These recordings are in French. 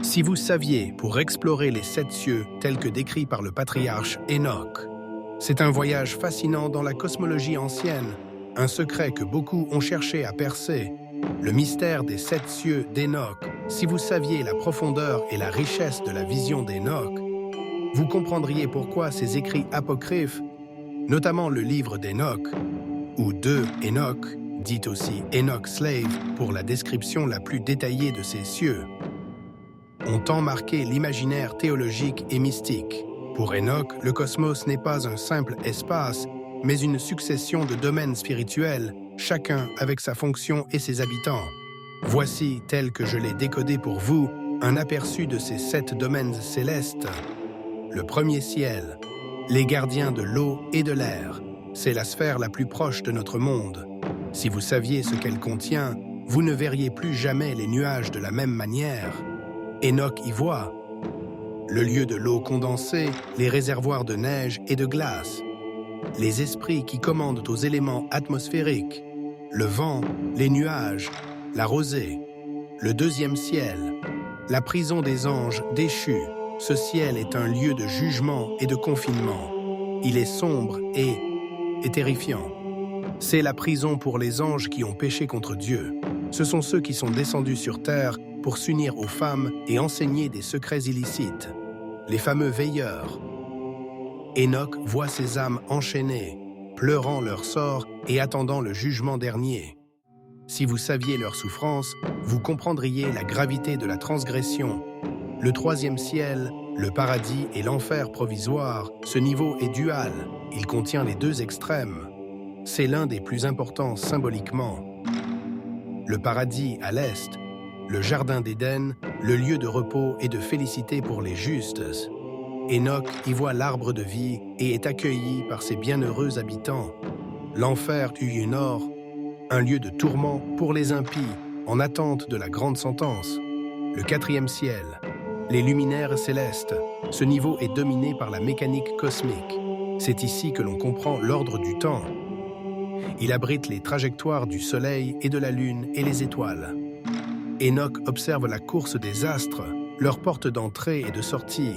Si vous saviez pour explorer les 7 cieux tels que décrits par le patriarche Enoch. C'est un voyage fascinant dans la cosmologie ancienne, un secret que beaucoup ont cherché à percer, le mystère des 7 cieux d'Enoch. Si vous saviez la profondeur et la richesse de la vision d'Enoch, vous comprendriez pourquoi ces écrits apocryphes, notamment le livre d'Enoch, ou de Enoch, dit aussi Enoch Slave pour la description la plus détaillée de ces cieux, ont tant marqué l'imaginaire théologique et mystique. Pour Enoch, le cosmos n'est pas un simple espace, mais une succession de domaines spirituels, chacun avec sa fonction et ses habitants. Voici, tel que je l'ai décodé pour vous, un aperçu de ces 7 domaines célestes. Le premier ciel, les gardiens de l'eau et de l'air. C'est la sphère la plus proche de notre monde. Si vous saviez ce qu'elle contient, vous ne verriez plus jamais les nuages de la même manière. Enoch y voit le lieu de l'eau condensée, les réservoirs de neige et de glace, les esprits qui commandent aux éléments atmosphériques, le vent, les nuages, la rosée, le deuxième ciel, la prison des anges déchus. Ce ciel est un lieu de jugement et de confinement. Il est sombre et terrifiant. C'est la prison pour les anges qui ont péché contre Dieu. Ce sont ceux qui sont descendus sur terre pour s'unir aux femmes et enseigner des secrets illicites. Les fameux veilleurs. Enoch voit ces âmes enchaînées, pleurant leur sort et attendant le jugement dernier. Si vous saviez leur souffrance, vous comprendriez la gravité de la transgression. Le troisième ciel, le paradis et l'enfer provisoire, ce niveau est dual, il contient les 2 extrêmes. C'est l'un des plus importants symboliquement. Le paradis à l'est, le jardin d'Éden, le lieu de repos et de félicité pour les justes. Enoch y voit l'arbre de vie et est accueilli par ses bienheureux habitants. L'enfer du Nord, un lieu de tourment pour les impies, en attente de la grande sentence. Le 4e ciel, les luminaires célestes. Ce niveau est dominé par la mécanique cosmique. C'est ici que l'on comprend l'ordre du temps. Il abrite les trajectoires du Soleil et de la Lune et les étoiles. Enoch observe la course des astres, leurs portes d'entrée et de sortie,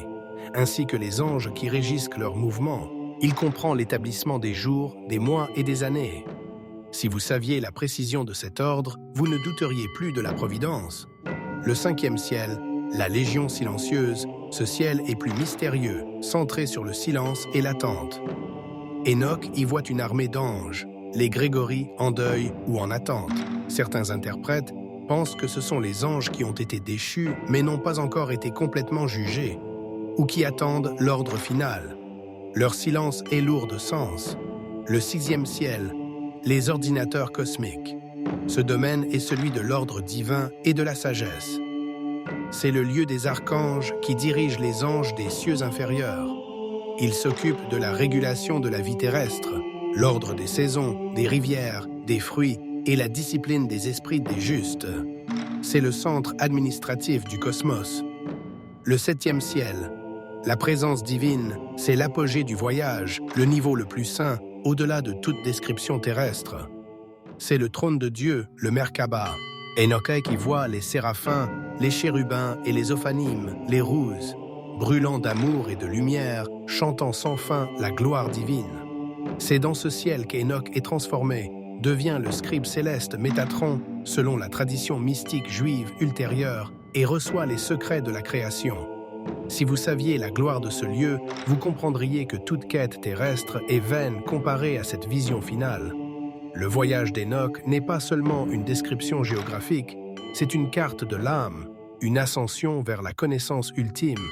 ainsi que les anges qui régissent leurs mouvements. Il comprend l'établissement des jours, des mois et des années. Si vous saviez la précision de cet ordre, vous ne douteriez plus de la providence. Le 5e ciel, la Légion silencieuse, ce ciel est plus mystérieux, centré sur le silence et l'attente. Enoch y voit une armée d'anges, les Grégory en deuil ou en attente. Certains interprètes pensent que ce sont les anges qui ont été déchus mais n'ont pas encore été complètement jugés, ou qui attendent l'ordre final. Leur silence est lourd de sens. Le 6e ciel, les ordinateurs cosmiques. Ce domaine est celui de l'ordre divin et de la sagesse. C'est le lieu des archanges qui dirigent les anges des cieux inférieurs. Ils s'occupent de la régulation de la vie terrestre, l'ordre des saisons, des rivières, des fruits et la discipline des esprits des justes. C'est le centre administratif du cosmos. Le 7e ciel, la présence divine, c'est l'apogée du voyage, le niveau le plus saint, au-delà de toute description terrestre. C'est le trône de Dieu, le Merkaba. Enoch y voit les séraphins, les chérubins et les ophanimes, les rouses, brûlant d'amour et de lumière, chantant sans fin la gloire divine. C'est dans ce ciel qu'Enoch est transformé, devient le scribe céleste Métatron, selon la tradition mystique juive ultérieure, et reçoit les secrets de la création. Si vous saviez la gloire de ce lieu, vous comprendriez que toute quête terrestre est vaine comparée à cette vision finale. Le voyage d'Enoch n'est pas seulement une description géographique, c'est une carte de l'âme, une ascension vers la connaissance ultime.